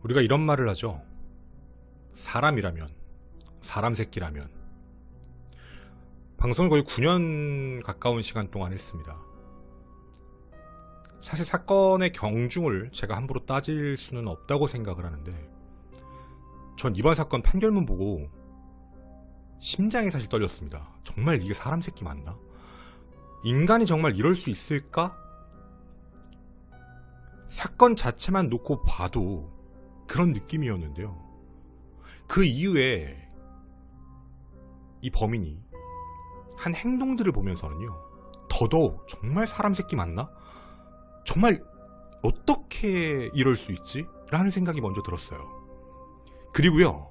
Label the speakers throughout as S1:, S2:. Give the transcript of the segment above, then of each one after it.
S1: 우리가 이런 말을 하죠. 사람이라면, 사람 새끼라면. 방송을 거의 9년 가까운 시간 동안 했습니다. 사실 사건의 경중을 제가 함부로 따질 수는 없다고 생각을 하는데, 전 이번 사건 판결문 보고 심장이 사실 떨렸습니다. 정말 이게 사람 새끼 맞나? 인간이 정말 이럴 수 있을까? 사건 자체만 놓고 봐도 그런 느낌이었는데요. 그 이후에 이 범인이 한 행동들을 보면서는요, 더더욱 정말 사람 새끼 맞나? 정말 어떻게 이럴 수 있지? 라는 생각이 먼저 들었어요. 그리고요,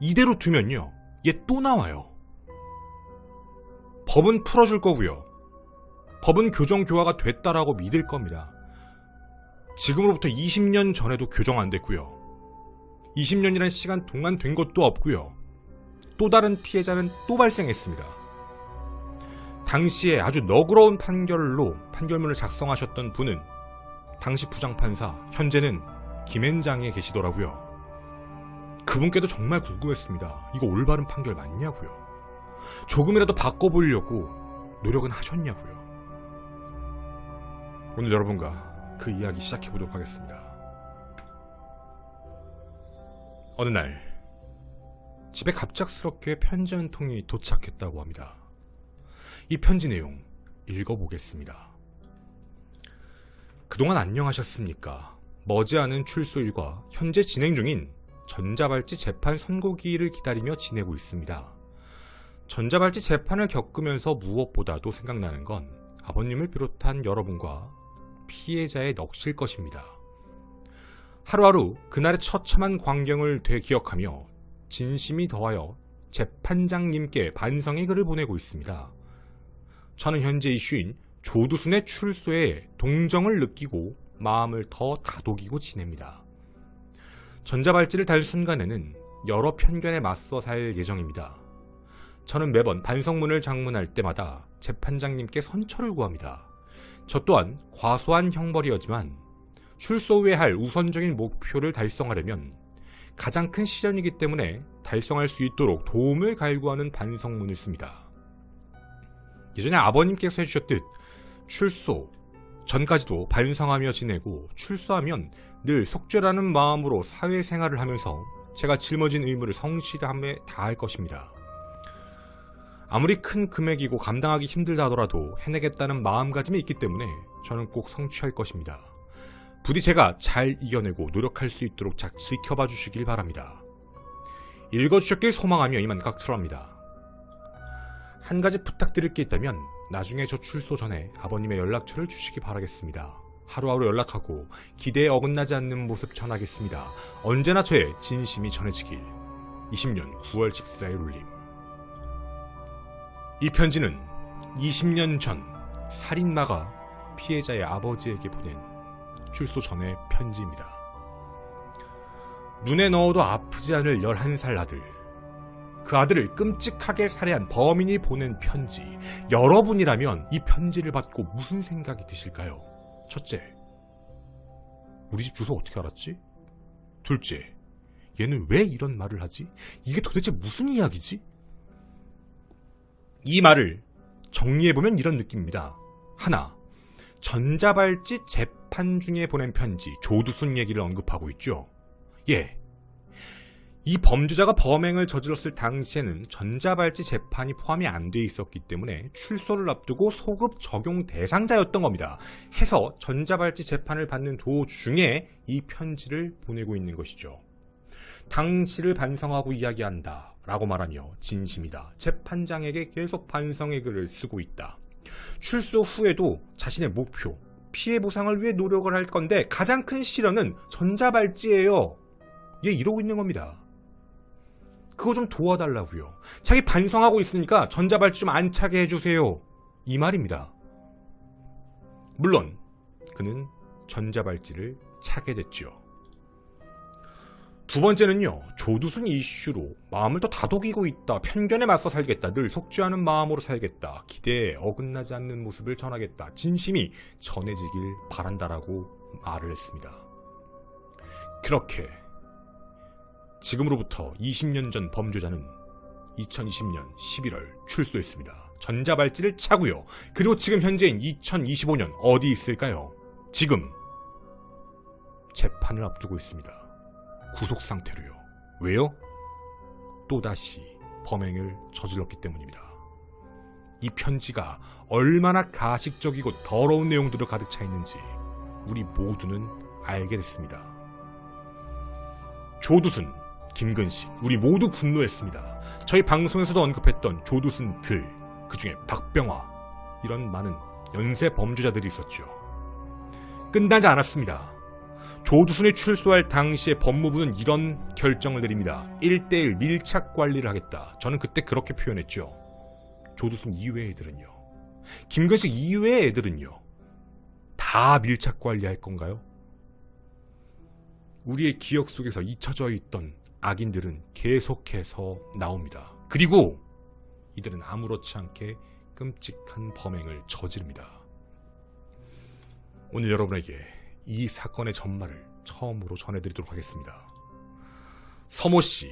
S1: 이대로 두면요, 얘 또 나와요. 법은 풀어줄 거고요. 법은 교정교화가 됐다라고 믿을 겁니다. 지금으로부터 20년 전에도 교정 안 됐고요. 20년이라는 시간 동안 된 것도 없고요. 또 다른 피해자는 또 발생했습니다. 당시에 아주 너그러운 판결로 판결문을 작성하셨던 분은 당시 부장판사, 현재는 김앤장에 계시더라고요. 그분께도 정말 궁금했습니다. 이거 올바른 판결 맞냐고요. 조금이라도 바꿔보려고 노력은 하셨냐고요. 오늘 여러분과 그 이야기 시작해보도록 하겠습니다. 어느 날 집에 갑작스럽게 편지 한 통이 도착했다고 합니다. 이 편지 내용 읽어보겠습니다. 그동안 안녕하셨습니까? 머지않은 출소일과 현재 진행 중인 전자발찌 재판 선고기일을 기다리며 지내고 있습니다. 전자발찌 재판을 겪으면서 무엇보다도 생각나는 건 아버님을 비롯한 여러분과 피해자의 넋일 것입니다. 하루하루 그날의 처참한 광경을 되기억하며 진심이 더하여 재판장님께 반성의 글을 보내고 있습니다. 저는 현재 이슈인 조두순의 출소에 동정을 느끼고 마음을 더 다독이고 지냅니다. 전자발찌를 달 순간에는 여러 편견에 맞서 살 예정입니다. 저는 매번 반성문을 장문할 때마다 재판장님께 선처를 구합니다. 저 또한 과소한 형벌이었지만 출소 후에 할 우선적인 목표를 달성하려면 가장 큰 시련이기 때문에 달성할 수 있도록 도움을 갈구하는 반성문을 씁니다. 예전에 아버님께서 해주셨듯 출소 전까지도 반성하며 지내고 출소하면 늘 속죄라는 마음으로 사회생활을 하면서 제가 짊어진 의무를 성실함에 다할 것입니다. 아무리 큰 금액이고 감당하기 힘들다 하더라도 해내겠다는 마음가짐이 있기 때문에 저는 꼭 성취할 것입니다. 부디 제가 잘 이겨내고 노력할 수 있도록 지켜봐 주시길 바랍니다. 읽어주셨길 소망하며 이만 각설합니다. 한 가지 부탁드릴 게 있다면 나중에 저 출소 전에 아버님의 연락처를 주시기 바라겠습니다. 하루하루 연락하고 기대에 어긋나지 않는 모습 전하겠습니다. 언제나 저의 진심이 전해지길. 20년 9월 14일 울림. 이 편지는 20년 전 살인마가 피해자의 아버지에게 보낸 출소 전의 편지입니다. 눈에 넣어도 아프지 않을 11살 아들, 그 아들을 끔찍하게 살해한 범인이 보낸 편지. 여러분이라면 이 편지를 받고 무슨 생각이 드실까요? 첫째, 우리 집 주소 어떻게 알았지? 둘째, 얘는 왜 이런 말을 하지? 이게 도대체 무슨 이야기지? 이 말을 정리해보면 이런 느낌입니다. 하나, 전자발찌 재판 중에 보낸 편지, 조두순 얘기를 언급하고 있죠. 예. 이 범죄자가 범행을 저질렀을 당시에는 전자발찌 재판이 포함이 안 돼 있었기 때문에 출소를 앞두고 소급 적용 대상자였던 겁니다. 해서 전자발찌 재판을 받는 도중에 이 편지를 보내고 있는 것이죠. 당시를 반성하고 이야기한다 라고 말하며 진심이다. 재판장에게 계속 반성의 글을 쓰고 있다. 출소 후에도 자신의 목표, 피해 보상을 위해 노력을 할 건데 가장 큰 시련은 전자발찌예요. 얘 이러고 있는 겁니다. 그거 좀 도와달라고요. 자기 반성하고 있으니까 전자발찌 좀 안 차게 해주세요. 이 말입니다. 물론 그는 전자발찌를 차게 됐죠. 두 번째는요, 조두순 이슈로 마음을 더 다독이고 있다. 편견에 맞서 살겠다. 늘 속죄하는 마음으로 살겠다. 기대에 어긋나지 않는 모습을 전하겠다. 진심이 전해지길 바란다라고 말을 했습니다. 그렇게 지금으로부터 20년 전 범죄자는 2020년 11월 출소했습니다. 전자발찌를 차고요. 그리고 지금 현재인 2025년 어디 있을까요? 지금 재판을 앞두고 있습니다. 구속 상태로요. 왜요? 또다시 범행을 저질렀기 때문입니다. 이 편지가 얼마나 가식적이고 더러운 내용들로 가득 차 있는지 우리 모두는 알게 됐습니다. 조두순, 김근식, 우리 모두 분노했습니다. 저희 방송에서도 언급했던 조두순들, 그 중에 박병화, 이런 많은 연쇄 범죄자들이 있었죠. 끝나지 않았습니다. 조두순이 출소할 당시에 법무부는 이런 결정을 내립니다. 1:1 밀착 관리를 하겠다. 저는 그때 그렇게 표현했죠. 조두순 이외의 애들은요, 김근식 이외의 애들은요, 다 밀착 관리할 건가요? 우리의 기억 속에서 잊혀져 있던 악인들은 계속해서 나옵니다. 그리고 이들은 아무렇지 않게 끔찍한 범행을 저지릅니다. 오늘 여러분에게 이 사건의 전말을 처음으로 전해드리도록 하겠습니다. 서모씨,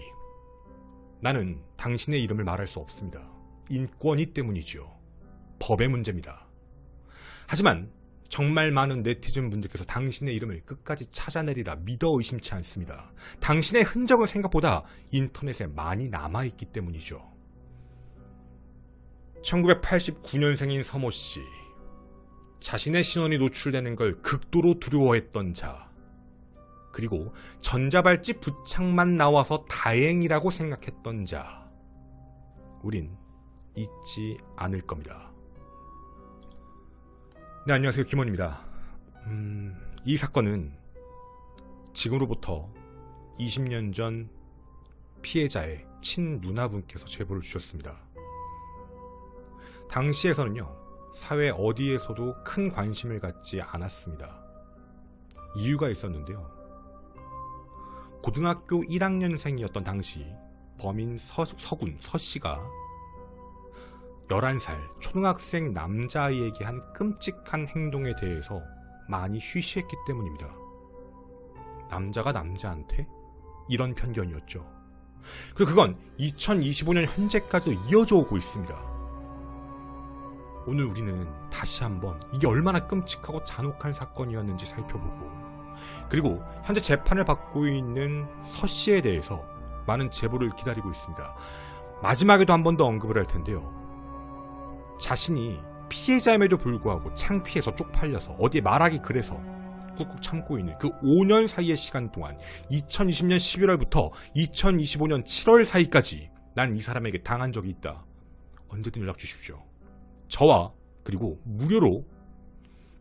S1: 나는 당신의 이름을 말할 수 없습니다. 인권이 때문이죠. 법의 문제입니다. 하지만 정말 많은 네티즌 분들께서 당신의 이름을 끝까지 찾아내리라 믿어 의심치 않습니다. 당신의 흔적은 생각보다 인터넷에 많이 남아있기 때문이죠. 1989년생인 서모씨, 자신의 신원이 노출되는 걸 극도로 두려워했던 자, 그리고 전자발찌 부착만 나와서 다행이라고 생각했던 자, 우린 잊지 않을 겁니다. 네, 안녕하세요. 김원입니다. 이 사건은 지금으로부터 20년 전 피해자의 친누나분께서 제보를 주셨습니다. 당시에서는요, 사회 어디에서도 큰 관심을 갖지 않았습니다. 이유가 있었는데요. 고등학교 1학년생이었던 당시 범인 서씨가 11살 초등학생 남자아이에게 한 끔찍한 행동에 대해서 많이 쉬쉬했기 때문입니다. 남자가 남자한테? 이런 편견이었죠. 그리고 그건 2025년 현재까지도 이어져 오고 있습니다. 오늘 우리는 다시 한번 이게 얼마나 끔찍하고 잔혹한 사건이었는지 살펴보고, 그리고 현재 재판을 받고 있는 서씨에 대해서 많은 제보를 기다리고 있습니다. 마지막에도 한 번 더 언급을 할 텐데요. 자신이 피해자임에도 불구하고 창피해서 쪽팔려서 어디에 말하기 그래서 꾹꾹 참고 있는 그 5년 사이의 시간 동안 2020년 11월부터 2025년 7월 사이까지 난 이 사람에게 당한 적이 있다. 언제든 연락 주십시오. 저와 그리고 무료로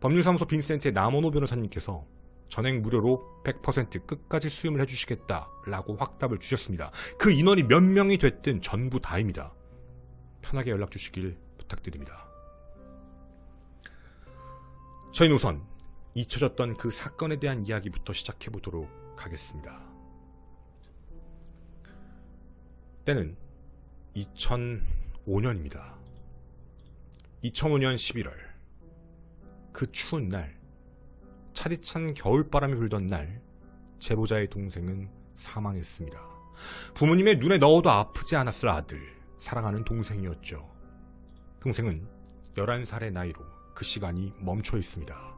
S1: 법률사무소 빈센트의 남원호 변호사님께서 전액 무료로 100% 끝까지 수임을 해주시겠다라고 확답을 주셨습니다. 그 인원이 몇 명이 됐든 전부 다입니다. 편하게 연락 주시길 부탁드립니다. 저희는 우선 잊혀졌던 그 사건에 대한 이야기부터 시작해보도록 하겠습니다. 때는 2005년입니다. 2005년 11월, 그 추운 날, 차디찬 겨울바람이 불던 날, 제보자의 동생은 사망했습니다. 부모님의 눈에 넣어도 아프지 않았을 아들, 사랑하는 동생이었죠. 동생은 11살의 나이로 그 시간이 멈춰 있습니다.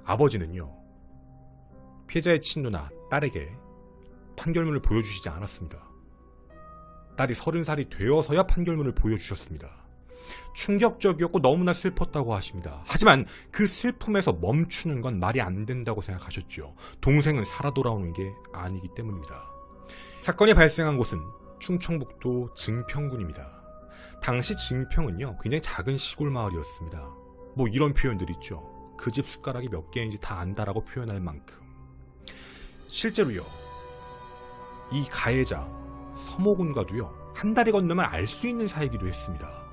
S1: 아버지는요, 피해자의 친누나 딸에게 판결문을 보여주시지 않았습니다. 딸이 30살이 되어서야 판결문을 보여주셨습니다. 충격적이었고 너무나 슬펐다고 하십니다. 하지만 그 슬픔에서 멈추는 건 말이 안 된다고 생각하셨죠. 동생은 살아 돌아오는 게 아니기 때문입니다. 사건이 발생한 곳은 충청북도 증평군입니다. 당시 증평은요, 굉장히 작은 시골 마을이었습니다. 뭐 이런 표현들 있죠. 그 집 숟가락이 몇 개인지 다 안다라고 표현할 만큼. 실제로요, 이 가해자 서모군과도요, 한 달이 건너면 알 수 있는 사이기도 했습니다.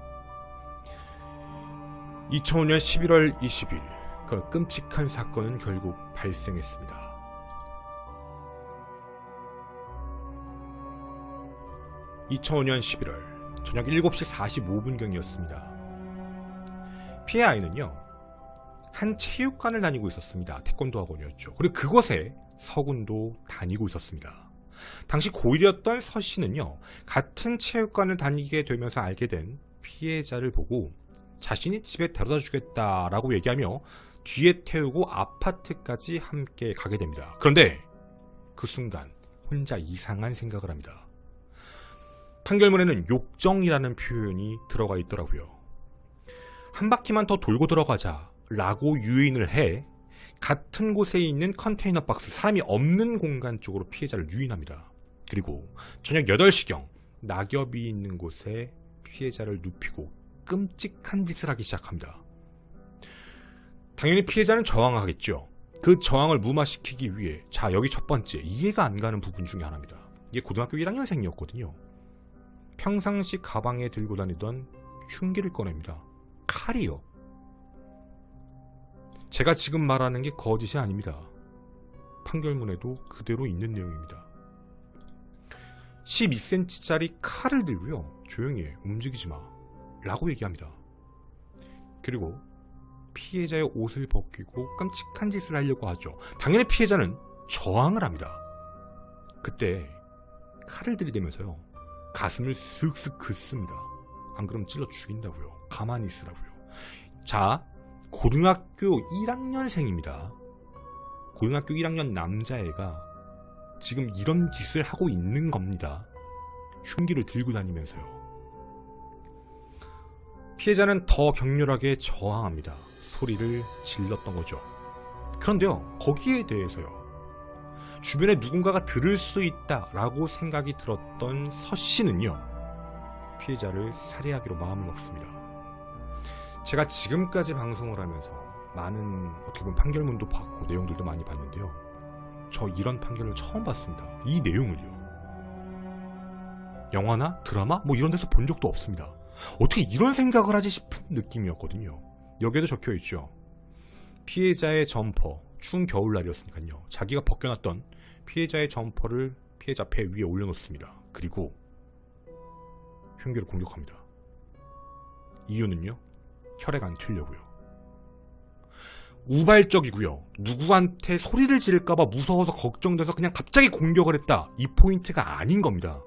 S1: 2005년 11월 20일, 그 끔찍한 사건은 결국 발생했습니다. (2005년 11월) 저녁 7시 45분경이었습니다. 피해 아이는요, 한 체육관을 다니고 있었습니다. 태권도 학원이었죠. 그리고 그곳에 서군도 다니고 있었습니다. 당시 고1이었던 서 씨는요, 같은 체육관을 다니게 되면서 알게 된 피해자를 보고 자신이 집에 데려다 주겠다라고 얘기하며 뒤에 태우고 아파트까지 함께 가게 됩니다. 그런데 그 순간 혼자 이상한 생각을 합니다. 판결문에는 욕정이라는 표현이 들어가 있더라고요. 한 바퀴만 더 돌고 들어가자 라고 유인을 해 같은 곳에 있는 컨테이너 박스, 사람이 없는 공간 쪽으로 피해자를 유인합니다. 그리고 저녁 8시경 낙엽이 있는 곳에 피해자를 눕히고 끔찍한 짓을 하기 시작합니다. 당연히 피해자는 저항하겠죠. 그 저항을 무마시키기 위해, 자, 여기 첫 번째 이해가 안 가는 부분 중에 하나입니다. 이게 고등학교 1학년생이었거든요. 평상시 가방에 들고 다니던 흉기를 꺼냅니다. 칼이요. 제가 지금 말하는 게 거짓이 아닙니다. 판결문에도 그대로 있는 내용입니다. 12cm짜리 칼을 들고요, 조용히 해, 움직이지 마 라고 얘기합니다. 그리고 피해자의 옷을 벗기고 끔찍한 짓을 하려고 하죠. 당연히 피해자는 저항을 합니다. 그때 칼을 들이대면서요, 가슴을 슥슥 긋습니다. 안 그러면 찔러 죽인다고요. 가만히 있으라고요. 자, 고등학교 1학년생입니다. 고등학교 1학년 남자애가 지금 이런 짓을 하고 있는 겁니다. 흉기를 들고 다니면서요. 피해자는 더 격렬하게 저항합니다. 소리를 질렀던 거죠. 그런데요, 거기에 대해서요, 주변에 누군가가 들을 수 있다라고 생각이 들었던 서 씨는요, 피해자를 살해하기로 마음을 먹습니다. 제가 지금까지 방송을 하면서 많은, 어떻게 보면 판결문도 봤고 내용들도 많이 봤는데요, 저 이런 판결을 처음 봤습니다. 이 내용을요. 영화나 드라마 뭐 이런 데서 본 적도 없습니다. 어떻게 이런 생각을 하지 싶은 느낌이었거든요. 여기에도 적혀있죠. 피해자의 점퍼, 추운 겨울날이었으니까요, 자기가 벗겨놨던 피해자의 점퍼를 피해자 배 위에 올려놓습니다. 그리고 흉기로 공격합니다. 이유는요, 혈액 안 튀려고요. 우발적이고요, 누구한테 소리를 지를까봐 무서워서 걱정돼서 그냥 갑자기 공격을 했다, 이 포인트가 아닌 겁니다.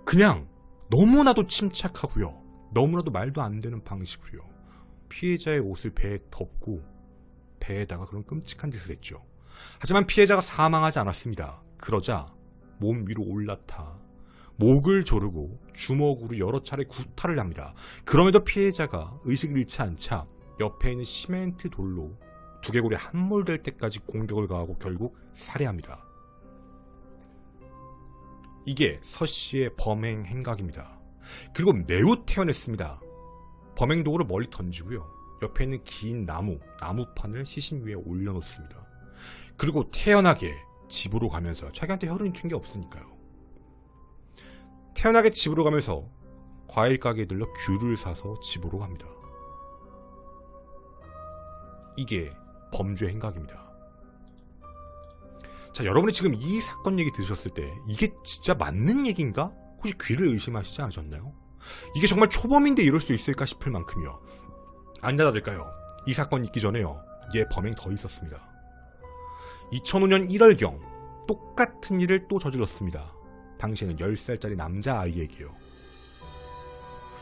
S1: 그냥 너무나도 침착하고요, 너무나도 말도 안 되는 방식으로요, 피해자의 옷을 배에 덮고 배에다가 그런 끔찍한 짓을 했죠. 하지만 피해자가 사망하지 않았습니다. 그러자 몸 위로 올라타 목을 조르고 주먹으로 여러 차례 구타를 합니다. 그럼에도 피해자가 의식을 잃지 않자 옆에 있는 시멘트 돌로 두개골이 함몰될 때까지 공격을 가하고 결국 살해합니다. 이게 서 씨의 범행 행각입니다. 그리고 매우 태연했습니다. 범행 도구를 멀리 던지고요, 옆에 있는 긴 나무판을 시신 위에 올려놓습니다. 그리고 태연하게 집으로 가면서, 자기한테 혈흔이 튄 게 없으니까요, 태연하게 집으로 가면서 과일 가게에 들러 귤을 사서 집으로 갑니다. 이게 범죄 행각입니다. 자, 여러분이 지금 이 사건 얘기 들으셨을 때 이게 진짜 맞는 얘기인가? 혹시 귀를 의심하시지 않으셨나요? 이게 정말 초범인데 이럴 수 있을까 싶을 만큼요. 아니나 다를까요, 이 사건이 있기 전에요, 얘 범행 더 있었습니다. 2005년 1월경 똑같은 일을 또 저질렀습니다. 당시에는 10살짜리 남자아이에게요.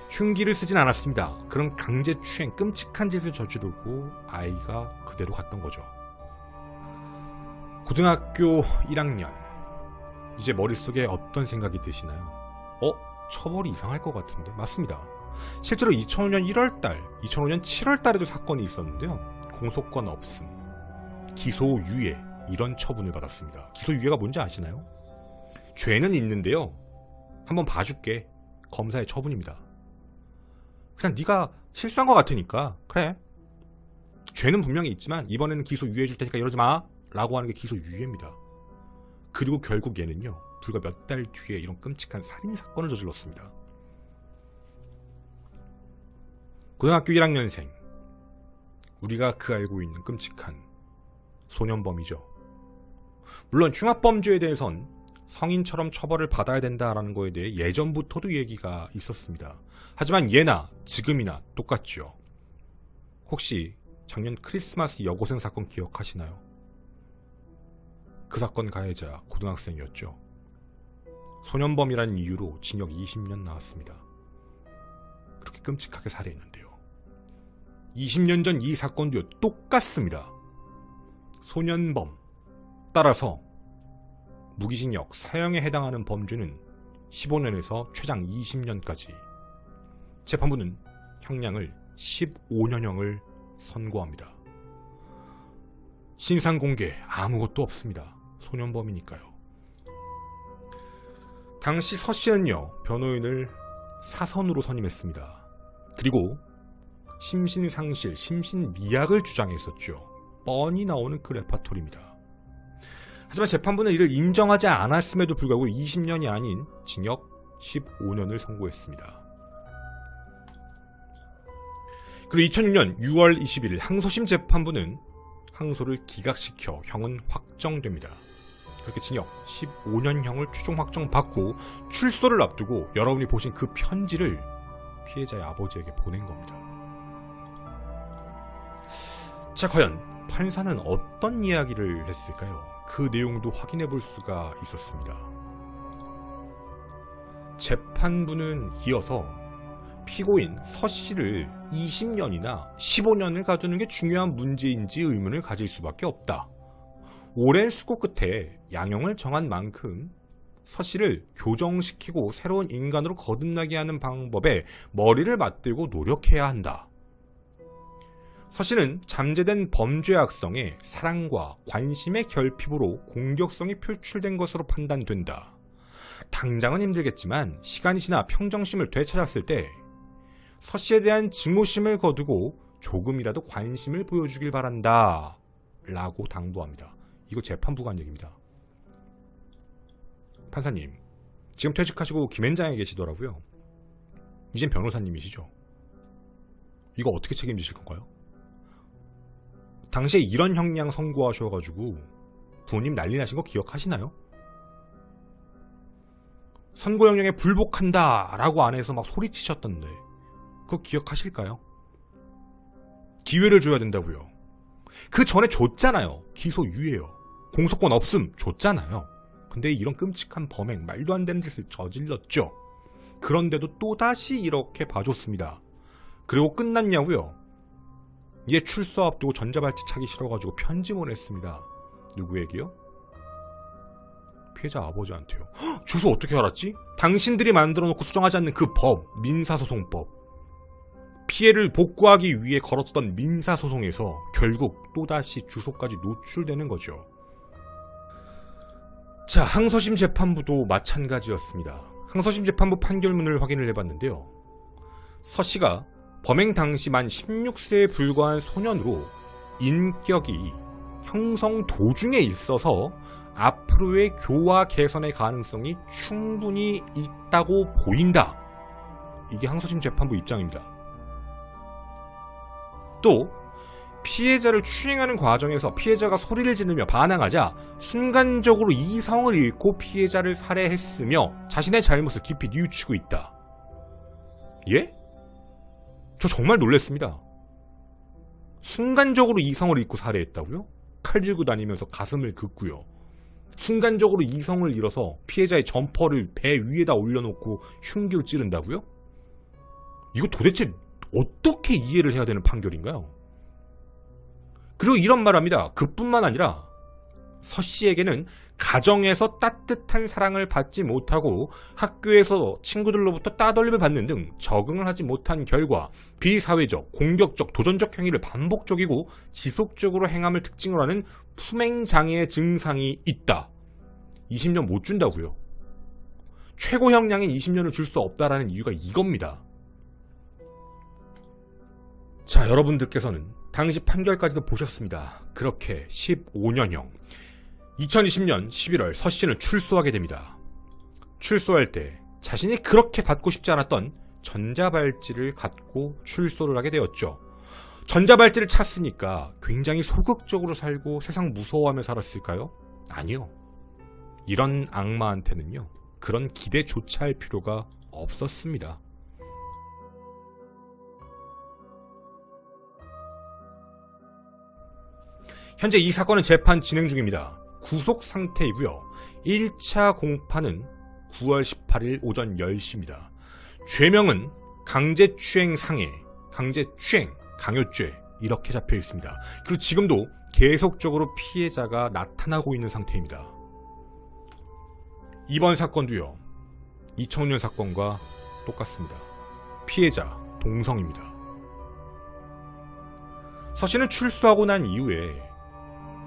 S1: 흉기를 쓰진 않았습니다. 그런 강제추행, 끔찍한 짓을 저지르고 아이가 그대로 갔던 거죠. 고등학교 1학년, 이제 머릿속에 어떤 생각이 드시나요? 처벌이 이상할 것 같은데. 맞습니다. 실제로 2005년 1월달, 2005년 7월달에도 사건이 있었는데요, 공소권 없음, 기소유예, 이런 처분을 받았습니다. 기소유예가 뭔지 아시나요? 죄는 있는데요, 한번 봐줄게, 검사의 처분입니다. 그냥 네가 실수한 것 같으니까 그래, 죄는 분명히 있지만 이번에는 기소유예 줄 테니까 이러지 마 라고 하는 게 기소유예입니다. 그리고 결국 얘는요, 불과 몇 달 뒤에 이런 끔찍한 살인사건을 저질렀습니다. 고등학교 1학년생, 우리가 알고 있는 끔찍한 소년범이죠. 물론 흉악범죄에 대해선 성인처럼 처벌을 받아야 된다라는 거에 대해 예전부터도 얘기가 있었습니다. 하지만 예나 지금이나 똑같죠. 혹시 작년 크리스마스 여고생 사건 기억하시나요? 그 사건 가해자 고등학생이었죠. 소년범이라는 이유로 징역 20년 나왔습니다. 그렇게 끔찍하게 살해했는데요. 20년 전 이 사건도 똑같습니다. 소년범. 따라서 무기징역 사형에 해당하는 범죄는 15년에서 최장 20년까지. 재판부는 형량을 15년형을 선고합니다. 신상 공개 아무것도 없습니다. 소년범이니까요. 당시 서 씨는요, 변호인을 사선으로 선임했습니다. 그리고 심신상실, 심신미약을 주장했었죠. 뻔히 나오는 그 레파토리입니다. 하지만 재판부는 이를 인정하지 않았음에도 불구하고 20년이 아닌 징역 15년을 선고했습니다. 그리고 2006년 6월 21일 항소심 재판부는 항소를 기각시켜 형은 확정됩니다. 그렇게 징역 15년형을 최종 확정받고 출소를 앞두고 여러분이 보신 그 편지를 피해자의 아버지에게 보낸 겁니다. 자, 과연 판사는 어떤 이야기를 했을까요? 그 내용도 확인해 볼 수가 있었습니다. 재판부는 이어서 피고인 서 씨를 20년이나 15년을 가두는 게 중요한 문제인지 의문을 가질 수밖에 없다. 오랜 수고 끝에 양형을 정한 만큼 서 씨를 교정시키고 새로운 인간으로 거듭나게 하는 방법에 머리를 맞대고 노력해야 한다. 서 씨는 잠재된 범죄 악성에 사랑과 관심의 결핍으로 공격성이 표출된 것으로 판단된다. 당장은 힘들겠지만 시간이 지나 평정심을 되찾았을 때 서 씨에 대한 증오심을 거두고 조금이라도 관심을 보여주길 바란다 라고 당부합니다. 이거 재판부가 한 얘기입니다. 판사님, 지금 퇴직하시고 김앤장에 계시더라고요. 이젠 변호사님이시죠. 이거 어떻게 책임지실 건가요? 당시에 이런 형량 선고하셔가지고 부모님 난리 나신 거 기억하시나요? 선고형량에 불복한다 라고 안에서 막 소리치셨던데 그거 기억하실까요? 기회를 줘야 된다고요. 그 전에 줬잖아요. 기소유예요. 공소권 없음 줬잖아요. 근데 이런 끔찍한 범행, 말도 안 되는 짓을 저질렀죠. 그런데도 또다시 이렇게 봐줬습니다. 그리고 끝났냐고요? 얘 출소 앞두고 전자발찌 차기 싫어가지고 편지 보냈습니다. 누구에게요? 피해자 아버지한테요. 헉, 주소 어떻게 알았지? 당신들이 만들어놓고 수정하지 않는 그 법, 민사소송법. 피해를 복구하기 위해 걸었던 민사소송에서 결국 또다시 주소까지 노출되는 거죠. 자, 항소심 재판부도 마찬가지였습니다. 항소심 재판부 판결문을 확인을 해봤는데요. 서 씨가 범행 당시 만 16세에 불과한 소년으로 인격이 형성 도중에 있어서 앞으로의 교화 개선의 가능성이 충분히 있다고 보인다. 이게 항소심 재판부 입장입니다. 또 피해자를 추행하는 과정에서 피해자가 소리를 지르며 반항하자 순간적으로 이성을 잃고 피해자를 살해했으며 자신의 잘못을 깊이 뉘우치고 있다. 예? 저 정말 놀랐습니다. 순간적으로 이성을 잃고 살해했다고요? 칼 들고 다니면서 가슴을 긋고요. 순간적으로 이성을 잃어서 피해자의 점퍼를 배 위에다 올려놓고 흉기로 찌른다고요? 이거 도대체 어떻게 이해를 해야 되는 판결인가요? 그리고 이런 말합니다. 그뿐만 아니라 서 씨에게는 가정에서 따뜻한 사랑을 받지 못하고 학교에서 친구들로부터 따돌림을 받는 등 적응을 하지 못한 결과 비사회적, 공격적, 도전적 행위를 반복적이고 지속적으로 행함을 특징으로 하는 품행장애의 증상이 있다. 20년 못 준다고요. 최고 형량인 20년을 줄 수 없다라는 이유가 이겁니다. 자, 여러분들께서는 당시 판결까지도 보셨습니다. 그렇게 15년형. 2020년 11월 서 씨는 출소하게 됩니다. 출소할 때 자신이 그렇게 받고 싶지 않았던 전자발찌를 갖고 출소를 하게 되었죠. 전자발찌를 찾으니까 굉장히 소극적으로 살고 세상 무서워하며 살았을까요? 아니요. 이런 악마한테는요, 그런 기대조차 할 필요가 없었습니다. 현재 이 사건은 재판 진행 중입니다. 구속 상태이고요. 1차 공판은 9월 18일 오전 10시입니다. 죄명은 강제추행 상해, 강제추행, 강요죄 이렇게 잡혀 있습니다. 그리고 지금도 계속적으로 피해자가 나타나고 있는 상태입니다. 이번 사건도요. 2005년 사건과 똑같습니다. 피해자 동성입니다. 서 씨는 출소하고 난 이후에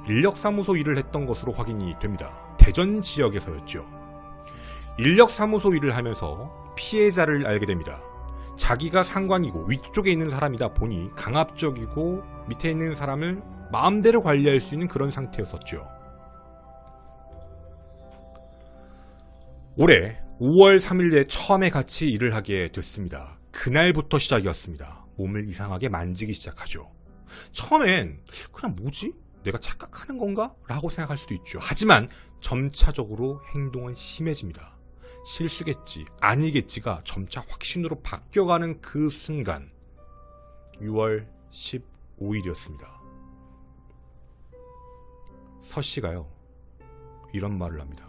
S1: 인력사무소 일을 했던 것으로 확인이 됩니다. 대전 지역에서였죠. 인력사무소 일을 하면서 피해자를 알게 됩니다. 자기가 상관이고 위쪽에 있는 사람이다 보니 강압적이고 밑에 있는 사람을 마음대로 관리할 수 있는 그런 상태였었죠. 올해 5월 3일에 처음에 같이 일을 하게 됐습니다. 그날부터 시작이었습니다. 몸을 이상하게 만지기 시작하죠. 처음엔 그냥 뭐지? 내가 착각하는 건가? 라고 생각할 수도 있죠. 하지만 점차적으로 행동은 심해집니다. 실수겠지, 아니겠지가 점차 확신으로 바뀌어가는 그 순간 6월 15일이었습니다. 서 씨가요, 이런 말을 합니다.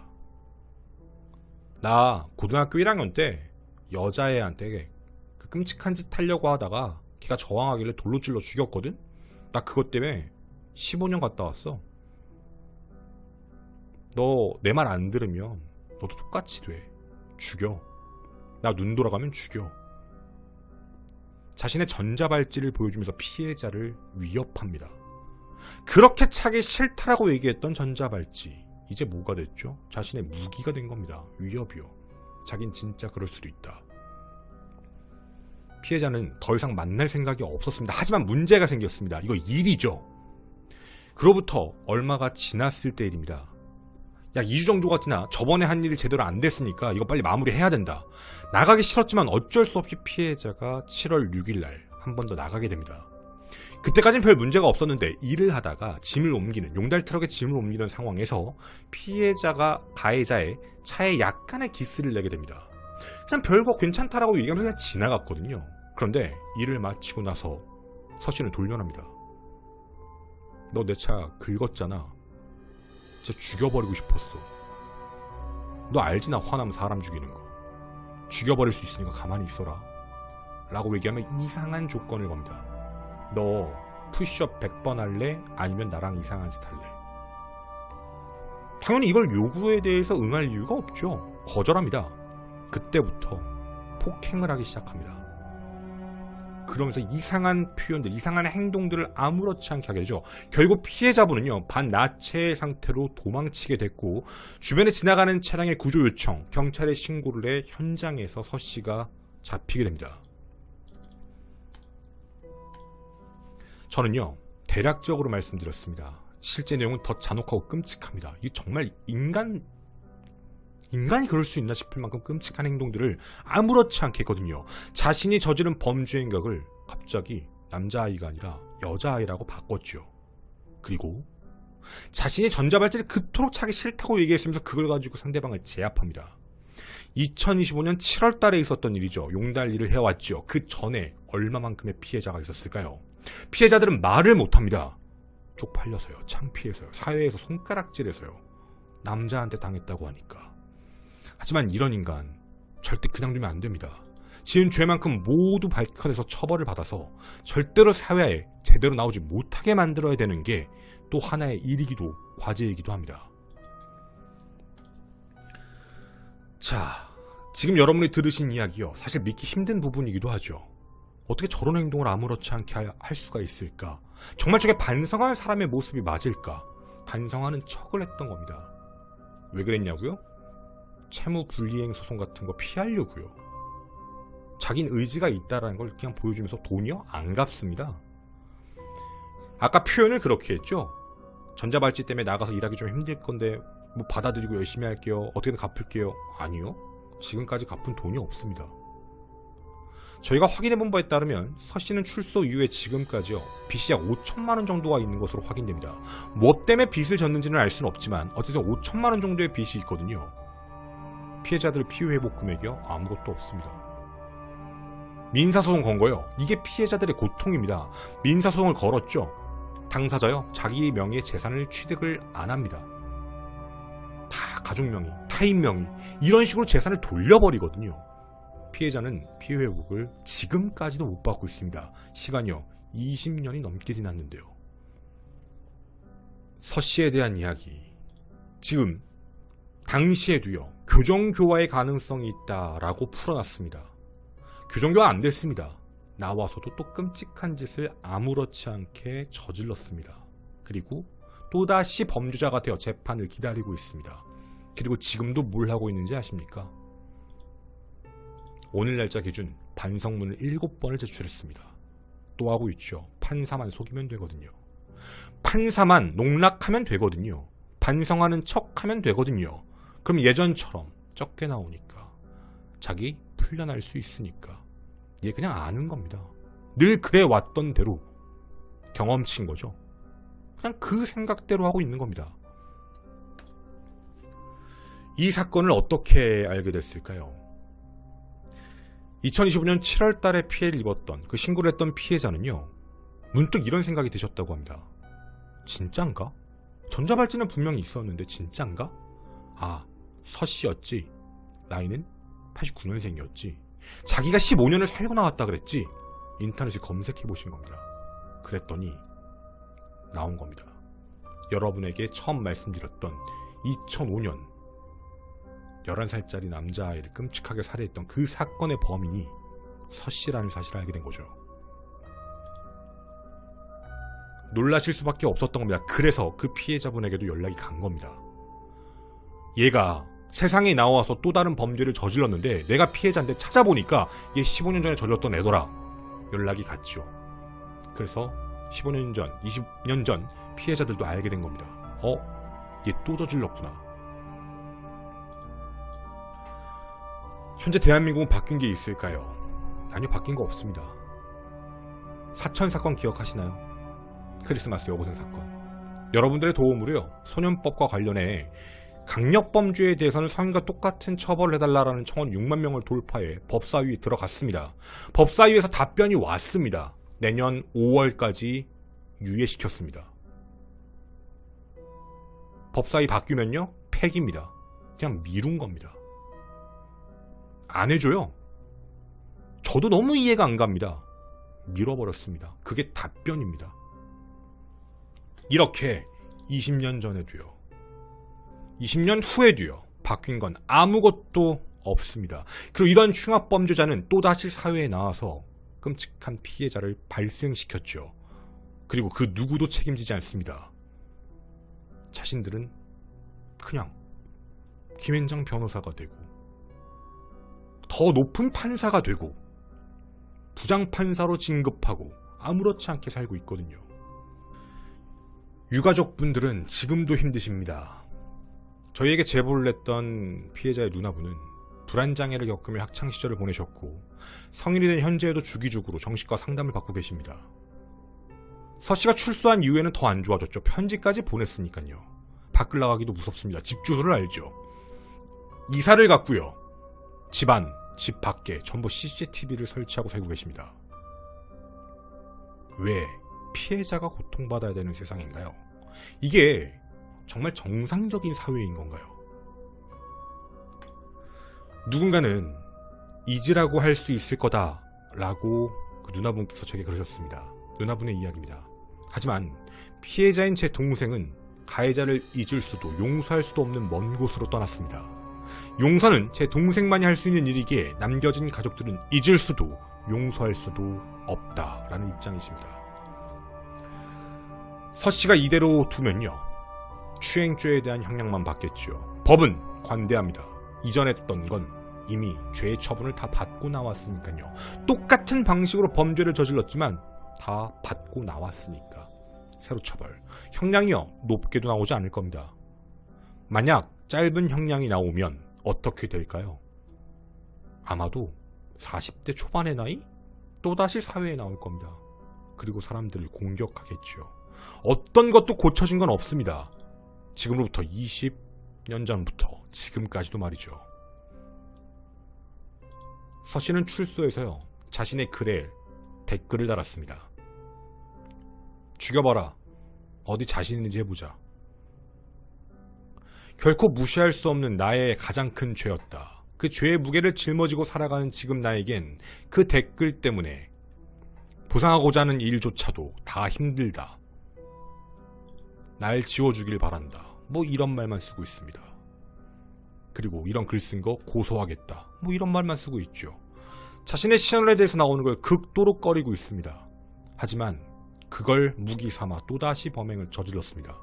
S1: 나 고등학교 1학년 때 여자애한테 그 끔찍한 짓 하려고 하다가 걔가 저항하길래 돌로 찔러 죽였거든? 나 그것 때문에 15년 갔다 왔어. 너 내 말 안 들으면 너도 똑같이 돼. 죽여. 나 눈 돌아가면 죽여. 자신의 전자발찌를 보여주면서 피해자를 위협합니다. 그렇게 차기 싫다라고 얘기했던 전자발찌, 이제 뭐가 됐죠? 자신의 무기가 된 겁니다. 위협이요. 자긴 진짜 그럴 수도 있다. 피해자는 더 이상 만날 생각이 없었습니다. 하지만 문제가 생겼습니다. 이거 일이죠. 그로부터 얼마가 지났을 때 일입니다. 약 2주 정도가 지나 저번에 한 일이 제대로 안 됐으니까 이거 빨리 마무리해야 된다. 나가기 싫었지만 어쩔 수 없이 피해자가 7월 6일 날 한 번 더 나가게 됩니다. 그때까지는 별 문제가 없었는데 일을 하다가 짐을 옮기는, 용달 트럭에 짐을 옮기는 상황에서 피해자가 가해자의 차에 약간의 기스를 내게 됩니다. 그냥 별거 괜찮다라고 얘기하면서 그냥 지나갔거든요. 그런데 일을 마치고 나서 서 씨는 돌변합니다. 너 내 차 긁었잖아. 진짜 죽여버리고 싶었어. 너 알지 나 화나면 사람 죽이는 거. 죽여버릴 수 있으니까 가만히 있어라. 라고 얘기하면 이상한 조건을 겁니다. 너 푸시업 100번 할래? 아니면 나랑 이상한 짓 할래? 당연히 이걸 요구에 대해서 응할 이유가 없죠. 거절합니다. 그때부터 폭행을 하기 시작합니다. 그러면서 이상한 표현들, 이상한 행동들을 아무렇지 않게 하게 되죠. 결국 피해자분은요, 반나체 상태로 도망치게 됐고, 주변에 지나가는 차량의 구조 요청, 경찰에 신고를 해 현장에서 서 씨가 잡히게 됩니다. 저는요, 대략적으로 말씀드렸습니다. 실제 내용은 더 잔혹하고 끔찍합니다. 이게 정말 인간이 그럴 수 있나 싶을 만큼 끔찍한 행동들을 아무렇지 않게 했거든요. 자신이 저지른 범죄 행각을 갑자기 남자아이가 아니라 여자아이라고 바꿨죠. 그리고 자신이 전자발찌를 그토록 차기 싫다고 얘기했으면서 그걸 가지고 상대방을 제압합니다. 2025년 7월 달에 있었던 일이죠. 용달 일을 해왔죠. 그 전에 얼마만큼의 피해자가 있었을까요? 피해자들은 말을 못합니다. 쪽팔려서요. 창피해서요. 사회에서 손가락질해서요. 남자한테 당했다고 하니까. 하지만 이런 인간 절대 그냥 두면 안 됩니다. 지은 죄만큼 모두 밝혀내서 처벌을 받아서 절대로 사회에 제대로 나오지 못하게 만들어야 되는 게 또 하나의 일이기도 과제이기도 합니다. 자, 지금 여러분이 들으신 이야기요. 사실 믿기 힘든 부분이기도 하죠. 어떻게 저런 행동을 아무렇지 않게 할 수가 있을까? 정말 저게 반성하는 사람의 모습이 맞을까? 반성하는 척을 했던 겁니다. 왜 그랬냐고요? 채무 불이행 소송 같은 거 피하려고요. 자긴 의지가 있다라는 걸 그냥 보여주면서 돈이요? 안 갚습니다. 아까 표현을 그렇게 했죠. 전자발찌 때문에 나가서 일하기 좀 힘들 건데 뭐 받아들이고 열심히 할게요. 어떻게든 갚을게요. 아니요. 지금까지 갚은 돈이 없습니다. 저희가 확인해본 바에 따르면 서 씨는 출소 이후에 지금까지요, 빚이 약 5천만 원 정도가 있는 것으로 확인됩니다. 뭐 때문에 빚을 졌는지는 알 수는 없지만 어쨌든 5천만 원 정도의 빚이 있거든요. 피해자들 피해회복 금액이요? 아무것도 없습니다. 민사소송 건 거요. 이게 피해자들의 고통입니다. 민사소송을 걸었죠. 당사자요, 자기 명의의 재산을 취득을 안 합니다. 다 가족 명의, 타인 명의, 이런 식으로 재산을 돌려버리거든요. 피해자는 피해 회복을 지금까지도 못 받고 있습니다. 시간이요, 20년이 넘게 지났는데요. 서 씨에 대한 이야기, 지금 당시에도요, 교정교화의 가능성이 있다라고 풀어놨습니다. 교정교화 안 됐습니다. 나와서도 또 끔찍한 짓을 아무렇지 않게 저질렀습니다. 그리고 또다시 범죄자가 되어 재판을 기다리고 있습니다. 그리고 지금도 뭘 하고 있는지 아십니까? 오늘 날짜 기준 반성문을 7번을 제출했습니다. 또 하고 있죠. 판사만 속이면 되거든요. 판사만 농락하면 되거든요. 반성하는 척하면 되거든요. 그럼 예전처럼 적게 나오니까, 자기 풀려날 수 있으니까, 얘 그냥 아는 겁니다. 늘 그래 왔던 대로 경험치인 거죠. 그냥 그 생각대로 하고 있는 겁니다. 이 사건을 어떻게 알게 됐을까요? 2025년 7월 달에 피해를 입었던, 그 신고를 했던 피해자는요, 문득 이런 생각이 드셨다고 합니다. 진짠가? 전자발찌는 분명히 있었는데 진짠가? 아, 서 씨였지. 나이는 89년생이었지. 자기가 15년을 살고 나왔다 그랬지. 인터넷에 검색해 보신 겁니다. 그랬더니 나온 겁니다. 여러분에게 처음 말씀드렸던 2005년 11살짜리 남자아이를 끔찍하게 살해했던 그 사건의 범인이 서 씨라는 사실을 알게 된 거죠. 놀라실 수밖에 없었던 겁니다. 그래서 그 피해자분에게도 연락이 간 겁니다. 얘가 세상에 나와서 또 다른 범죄를 저질렀는데 내가 피해자인데 찾아보니까 얘 15년 전에 저질렀던 애더라. 연락이 갔죠. 그래서 15년 전, 20년 전 피해자들도 알게 된 겁니다. 얘 또 저질렀구나. 현재 대한민국은 바뀐 게 있을까요? 아니요, 바뀐 거 없습니다. 사천 사건 기억하시나요? 크리스마스 여고생 사건. 여러분들의 도움으로요, 소년법과 관련해 강력범죄에 대해서는 성인과 똑같은 처벌을 해달라라는 청원 6만 명을 돌파해 법사위에 들어갔습니다. 법사위에서 답변이 왔습니다. 내년 5월까지 유예시켰습니다. 법사위 바뀌면요, 폐기입니다. 그냥 미룬 겁니다. 안 해줘요. 저도 너무 이해가 안 갑니다. 밀어버렸습니다. 그게 답변입니다. 이렇게 20년 전에도요, 20년 후에도요, 바뀐 건 아무것도 없습니다. 그리고 이런 흉악범죄자는 또다시 사회에 나와서 끔찍한 피해자를 발생시켰죠. 그리고 그 누구도 책임지지 않습니다. 자신들은 그냥 김앤장 변호사가 되고, 더 높은 판사가 되고, 부장판사로 진급하고 아무렇지 않게 살고 있거든요. 유가족분들은 지금도 힘드십니다. 저희에게 제보를 했던 피해자의 누나분은 불안장애를 겪으며 학창시절을 보내셨고, 성인이 된 현재에도 주기적으로 정신과 상담을 받고 계십니다. 서씨가 출소한 이후에는 더 안 좋아졌죠. 편지까지 보냈으니까요. 밖을 나가기도 무섭습니다. 집 주소를 알죠. 이사를 갔고요. 집안, 집 밖에 전부 CCTV를 설치하고 살고 계십니다. 왜 피해자가 고통받아야 되는 세상인가요? 이게 정말 정상적인 사회인 건가요? 누군가는 잊으라고 할 수 있을 거다라고 그 누나분께서 제게 그러셨습니다. 누나분의 이야기입니다. 하지만 피해자인 제 동생은 가해자를 잊을 수도 용서할 수도 없는 먼 곳으로 떠났습니다. 용서는 제 동생만이 할 수 있는 일이기에 남겨진 가족들은 잊을 수도 용서할 수도 없다라는 입장이십니다. 서씨가 이대로 두면요, 추행죄에 대한 형량만 받겠죠. 법은 관대합니다. 이전에 했던 건 이미 죄의 처분을 다 받고 나왔으니까요. 똑같은 방식으로 범죄를 저질렀지만 다 받고 나왔으니까 새로 처벌. 형량이요, 높게도 나오지 않을 겁니다. 만약 짧은 형량이 나오면 어떻게 될까요? 아마도 40대 초반의 나이? 또다시 사회에 나올 겁니다. 그리고 사람들을 공격하겠죠. 어떤 것도 고쳐진 건 없습니다. 지금으로부터 20년 전부터 지금까지도 말이죠. 서씨는 출소해서요, 자신의 글에 댓글을 달았습니다. 죽여봐라. 어디 자신 있는지 해보자. 결코 무시할 수 없는 나의 가장 큰 죄였다. 그 죄의 무게를 짊어지고 살아가는 지금 나에겐 그 댓글 때문에 보상하고자 하는 일조차도 다 힘들다. 날 지워주길 바란다. 뭐 이런 말만 쓰고 있습니다. 그리고 이런 글 쓴 거 고소하겠다. 뭐 이런 말만 쓰고 있죠. 자신의 채널에 대해서 나오는 걸 극도로 꺼리고 있습니다. 하지만 그걸 무기 삼아 또다시 범행을 저질렀습니다.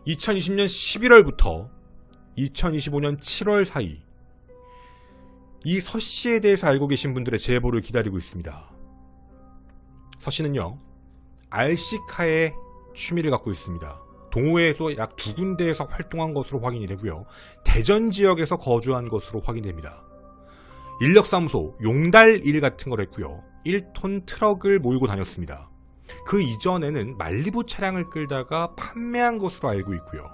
S1: 2020년 11월부터 2025년 7월 사이 이 서씨에 대해서 알고 계신 분들의 제보를 기다리고 있습니다. 서씨는요, RC카의 취미를 갖고 있습니다. 동호회에서 약 2군데에서 활동한 것으로 확인이 되고요. 대전 지역에서 거주한 것으로 확인됩니다. 인력사무소, 용달일 같은 걸 했고요. 1톤 트럭을 몰고 다녔습니다. 그 이전에는 말리부 차량을 끌다가 판매한 것으로 알고 있고요.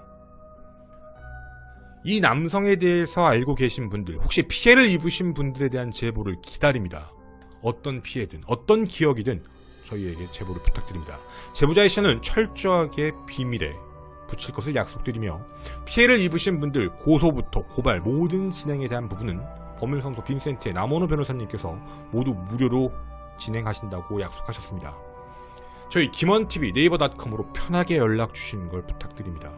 S1: 이 남성에 대해서 알고 계신 분들, 혹시 피해를 입으신 분들에 대한 제보를 기다립니다. 어떤 피해든 어떤 기억이든 저희에게 제보를 부탁드립니다. 제보자의 시는 철저하게 비밀에 붙일 것을 약속드리며 피해를 입으신 분들 고소부터 고발 모든 진행에 대한 부분은 법률사무소 빈센트의 남원호 변호사님께서 모두 무료로 진행하신다고 약속하셨습니다. 저희 김원TV 네이버닷컴으로 편하게 연락 주시는 걸 부탁드립니다.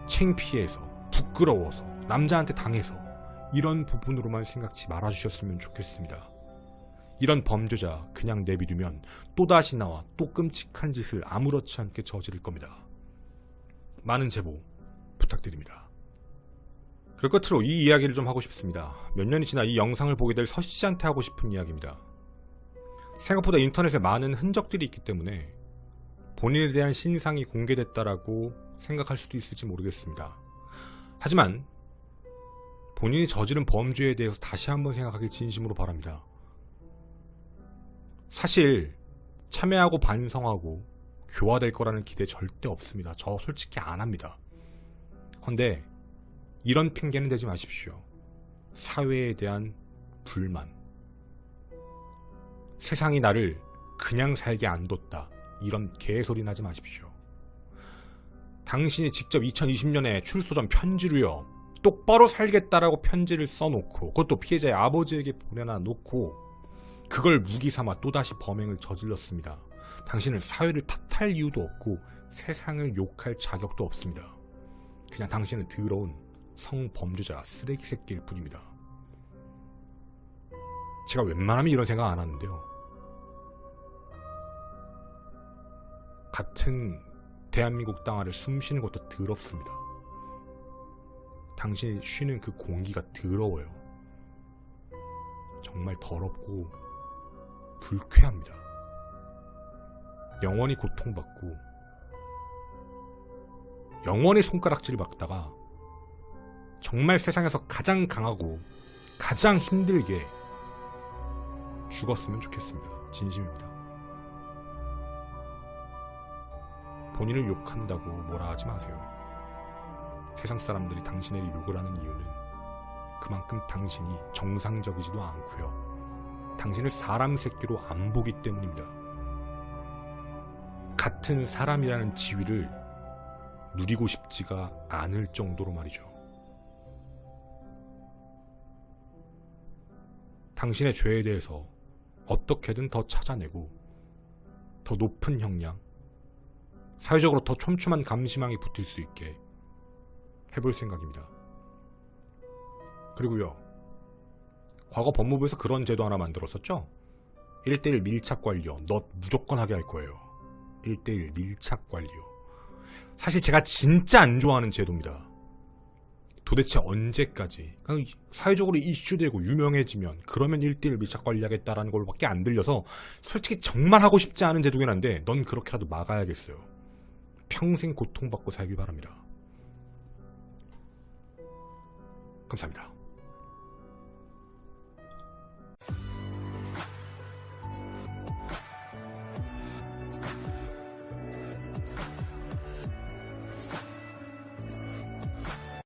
S1: 창피해서, 부끄러워서, 남자한테 당해서 이런 부분으로만 생각지 말아주셨으면 좋겠습니다. 이런 범죄자 그냥 내비두면 또다시 나와 또 끔찍한 짓을 아무렇지 않게 저지를 겁니다. 많은 제보 부탁드립니다. 그럴 끝으로 이 이야기를 좀 하고 싶습니다. 몇 년이 지나 이 영상을 보게 될 서씨한테 하고 싶은 이야기입니다. 생각보다 인터넷에 많은 흔적들이 있기 때문에 본인에 대한 신상이 공개됐다라고 생각할 수도 있을지 모르겠습니다. 하지만 본인이 저지른 범죄에 대해서 다시 한번 생각하길 진심으로 바랍니다. 사실 참여하고 반성하고 교화될 거라는 기대 절대 없습니다. 저 솔직히 안 합니다. 헌데 이런 핑계는 대지 마십시오. 사회에 대한 불만, 세상이 나를 그냥 살게 안 뒀다, 이런 개소리 나지 마십시오. 당신이 직접 2020년에 출소 전 편지로요, 똑바로 살겠다라고 편지를 써놓고 그것도 피해자의 아버지에게 보내놔 놓고 그걸 무기 삼아 또다시 범행을 저질렀습니다. 당신은 사회를 탓할 이유도 없고 세상을 욕할 자격도 없습니다. 그냥 당신은 더러운 성범죄자 쓰레기 새끼일 뿐입니다. 제가 웬만하면 이런 생각 안 하는데요. 같은 대한민국 땅 아래 숨 쉬는 것도 더럽습니다. 당신이 쉬는 그 공기가 더러워요. 정말 더럽고 불쾌합니다. 영원히 고통받고 영원히 손가락질 받다가 정말 세상에서 가장 강하고 가장 힘들게 죽었으면 좋겠습니다. 진심입니다. 본인을 욕한다고 뭐라 하지 마세요. 세상 사람들이 당신에게 욕을 하는 이유는 그만큼 당신이 정상적이지도 않고요. 당신을 사람 새끼로 안 보기 때문입니다. 같은 사람이라는 지위를 누리고 싶지가 않을 정도로 말이죠. 당신의 죄에 대해서 어떻게든 더 찾아내고 더 높은 형량, 사회적으로 더 촘촘한 감시망이 붙을 수 있게 해볼 생각입니다. 그리고요, 과거 법무부에서 그런 제도 하나 만들었었죠? 1:1 밀착관리요. 너 무조건 하게 할 거예요. 1:1 밀착관리요. 사실 제가 진짜 안 좋아하는 제도입니다. 도대체 언제까지 사회적으로 이슈되고 유명해지면 그러면 1:1 밀착관리하겠다라는 걸밖에 안 들려서 솔직히 정말 하고 싶지 않은 제도긴 한데 넌 그렇게라도 막아야겠어요. 평생 고통받고 살길 바랍니다. 감사합니다.